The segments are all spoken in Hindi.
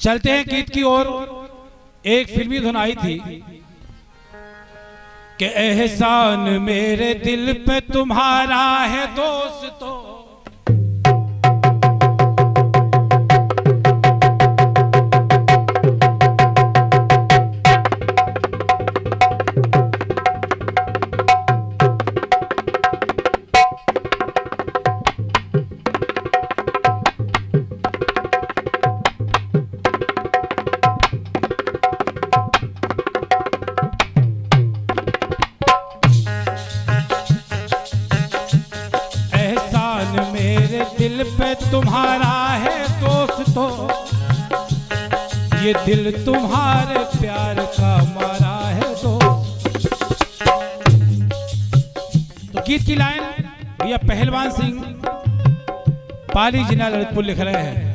चलते हैं गीत की ओर। एक फिल्मी धुन आई थी कि एहसान मेरे दिल पे तुम्हारा है दोस्तों, दिल पे तुम्हारा है दोस्तों, ये दिल तुम्हारे प्यार का मारा है दोस्त। तो गीत की लाइन भैया पहलवान सिंह पाली जिला ललितपुर लिख रहे हैं।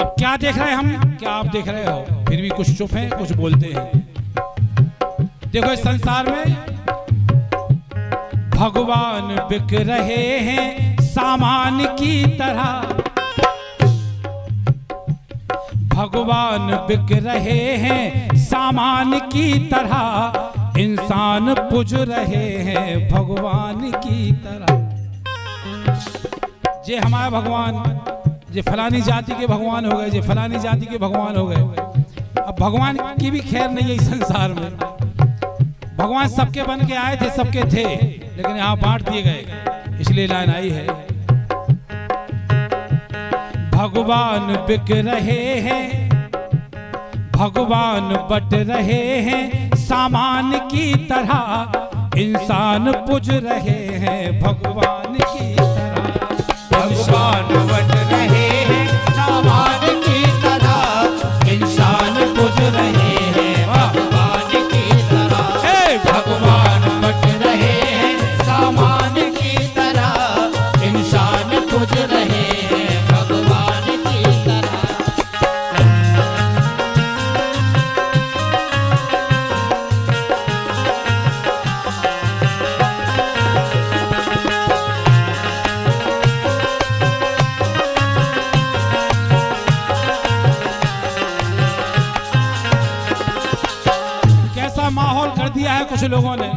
अब क्या देख रहे हैं हम, क्या आप देख रहे हो, फिर भी कुछ चुप हैं कुछ बोलते हैं। देखो इस संसार में भगवान बिक रहे हैं सामान की तरह, भगवान बिक रहे हैं सामान की तरह, इंसान पूज रहे हैं भगवान की तरह। जे हमारे भगवान, जे फलानी जाति के भगवान हो गए, जे फलानी जाति के भगवान हो गए। अब भगवान की भी खैर नहीं है इस संसार में। भगवान सबके बन के आए थे, सबके थे, लेकिन यहाँ बांट दिए गए। इसलिए लाइन आई है, भगवान बिक रहे हैं, भगवान बट रहे हैं सामान की तरह, इंसान पूज रहे हैं भगवान की तरह। भगवान बट रहे हैं सामान की तरह, इंसान पूज रहे हैं भगवान की तरह। भगवान बट रहे हैं सामान की तरह, इंसान पूज रहे हैं भगवान की तरह। कैसा माहौल कर दिया है कुछ लोगों ने,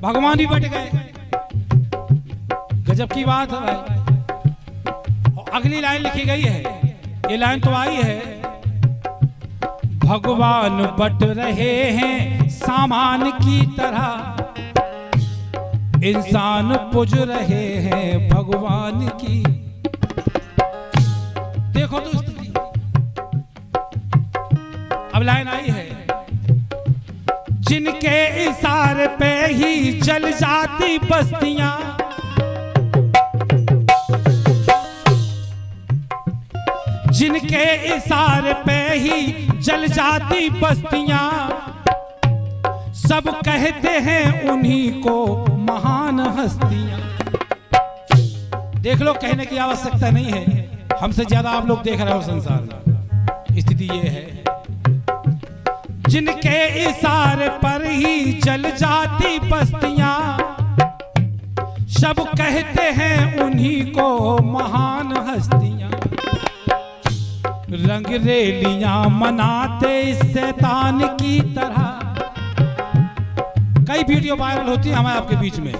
भगवान ही बट गए। गजब की बात है भाई। और अगली लाइन लिखी गई है, ये लाइन तो आई है, भगवान बट रहे हैं सामान की तरह, इंसान पूज रहे हैं भगवान की। देखो तो स्थिति। अब लाइन आई है, जिनके इशारे पे ही जल जाती बस्तियां, जिनके इशारे पे ही जल जाती बस्तियां, सब कहते हैं उन्हीं को महान हस्तियां। देख लो, कहने की आवश्यकता नहीं है, हमसे ज्यादा आप लोग देख रहे हो संसार में। स्थिति ये है, जिनके इशारे पर ही जल जाती बस्तियां, सब कहते हैं उन्हीं को महान हस्तियां। रंग रेलियां मनाते शैतान की तरह। कई वीडियो वायरल होती है हमारे आपके बीच में,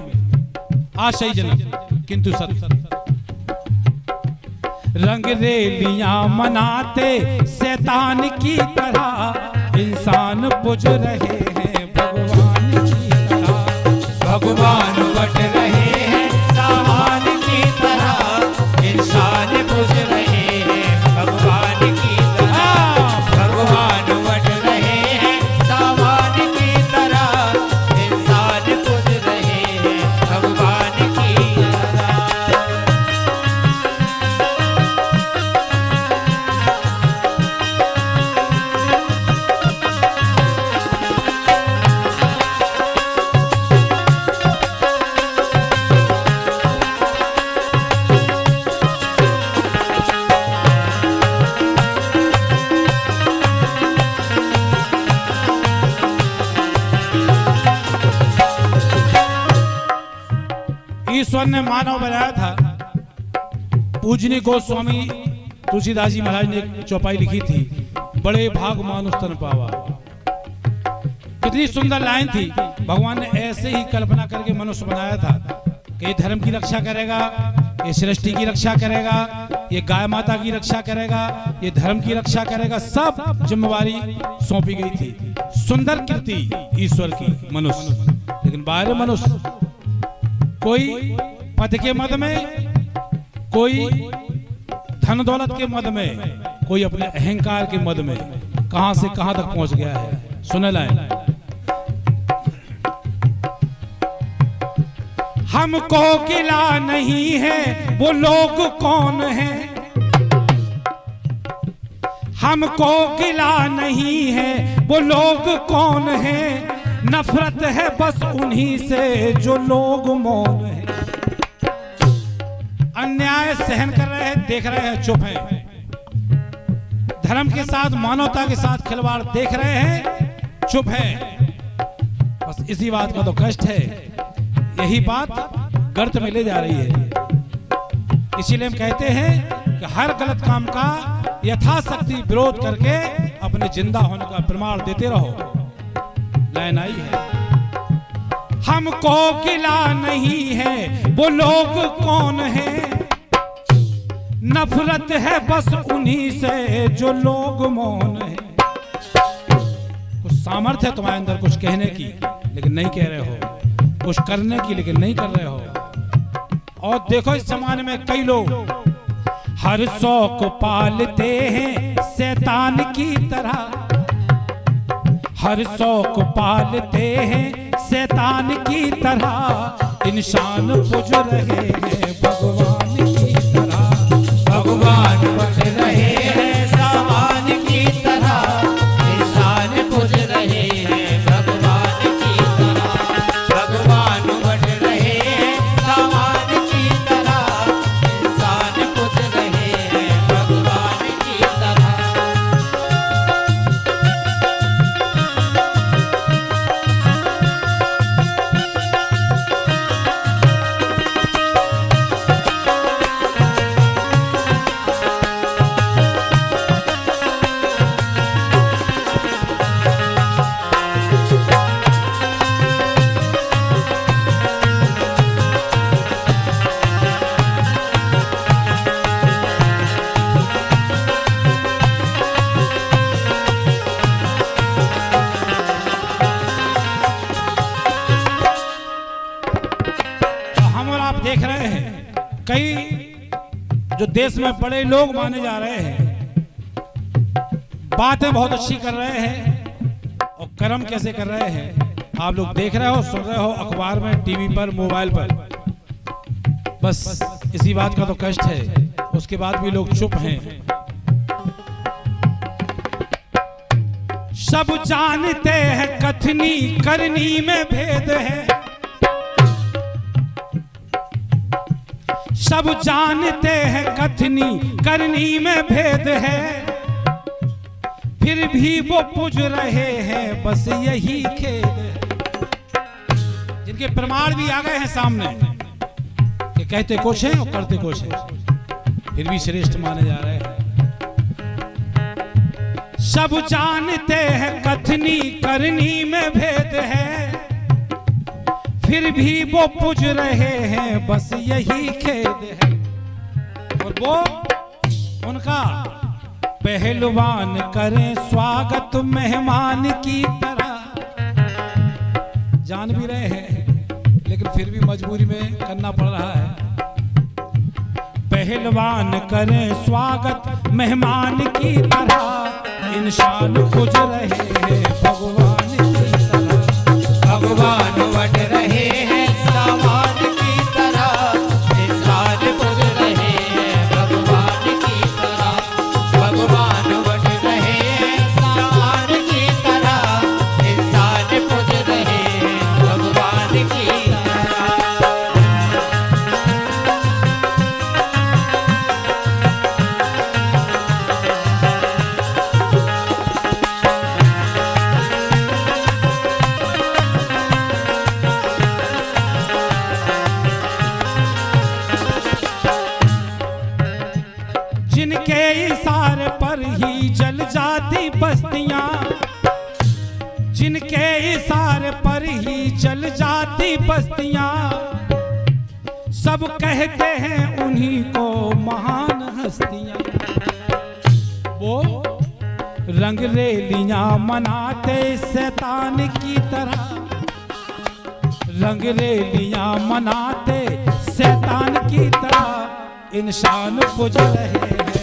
आश्चर्यजनक किंतु सत्य। रंग रेलियां मनाते शैतान की तरह, इंसान पूज रहे हैं भगवान की तरह। भगवान बट रहे हैं सामान की तरह, इंसान पूज रहे हैं भगवान की तरह। भगवान बट रहे हैं सामान की तरह, इंसान पूज रहे हैं भगवान की तरह। ईश्वर ने मानव बनाया था। पूजनीय गोस्वामी तुलसीदास जी महाराज ने एक चौपाई लिखी थी, बड़े भाग मानुष तन पावा। कितनी सुंदर लाइन थी। भगवान ने ऐसे ही कल्पना करके मनुष्य बनाया था कि ये धर्म की रक्षा करेगा, ये सृष्टि की रक्षा करेगा, ये गाय माता की रक्षा करेगा, ये धर्म की रक्षा करेगा। सब जिम्मेवारी सौंपी गई थी। सुंदर कृति ईश्वर की मनुष्य। लेकिन बाहर मनुष्य कोई पद के मद में, कोई धन दौलत के मद में, कोई अपने अहंकार के मद में कहां से कहां तक पहुंच गया है। सुने लाइन, हमको गिला नहीं है वो लोग कौन है, हमको गिला नहीं है वो लोग कौन है, नफरत है बस उन्हीं से जो लोग मौन है। अन्याय सहन कर रहे हैं, देख रहे हैं, चुप हैं। धर्म के साथ, मानवता के साथ खिलवाड़ देख रहे हैं, चुप हैं। बस इसी बात का तो कष्ट है। यही बात गर्त में ले जा रही है। इसीलिए हम कहते हैं कि हर गलत काम का यथाशक्ति विरोध करके अपने जिंदा होने का प्रमाण देते रहो। लाइन आई है, हमको गिला नहीं है वो लोग कौन है, नफरत है बस उन्हीं से जो लोग मौन है। कुछ सामर्थ्य है तुम्हारे अंदर कुछ कहने की, लेकिन नहीं कह रहे हो, कुछ करने की, लेकिन नहीं कर रहे हो। और देखो इस जमाने में कई लोग हर शौक पालते हैं शैतान की तरह, हर शौक पालते हैं शैतान की तरह, इंसान पूज रहे हैं भगवान की तरह, भगवान बन रहे हैं सामान की तरह, इंसान पूज रहे हैं भगवान की तरह, भगवान बन रहे हैं सामान की तरह, इंसान पूज रहे हैं भगवान की तरह। देख रहे हैं कई जो देश में बड़े लोग माने जा रहे हैं, बातें बहुत अच्छी कर रहे हैं और कर्म कैसे कर रहे हैं आप लोग देख रहे हो, सुन रहे हो, अखबार में, टीवी पर, मोबाइल पर। बस इसी बात का तो कष्ट है। उसके बाद भी लोग चुप हैं। सब जानते हैं कथनी करनी में भेद है, सब जानते हैं कथनी करनी में भेद है, फिर भी वो पूज रहे हैं बस यही खेद है। जिनके प्रमाण भी आ गए हैं सामने कि कहते कुछ हैं और करते कुछ हैं, फिर भी श्रेष्ठ माने जा रहे हैं। सब जानते हैं कथनी करनी में भेद है, फिर भी वो पूज रहे हैं बस यही खेद है। और वो उनका पहलवान करें स्वागत मेहमान की तरह, जान भी रहे हैं लेकिन फिर भी मजबूरी में करना पड़ रहा है। पहलवान करें स्वागत मेहमान की तरह, इंसान पूज रहे हैं भगवान की तरह, भगवान बन रहे हैं सामान की तरह, इंसान पूज रहे हैं भगवान की तरह, भगवान बन रहे हैं सामान की तरह, इंसान पूज रहे हैं भगवान की तरह। जल जाती बस्तियां, सब कहते हैं उन्हीं को महान हस्तियां। वो रंगरेलियां मनाते शैतान की तरह, रंगरेलियां मनाते शैतान की तरह, इंसान पूज रहे हैं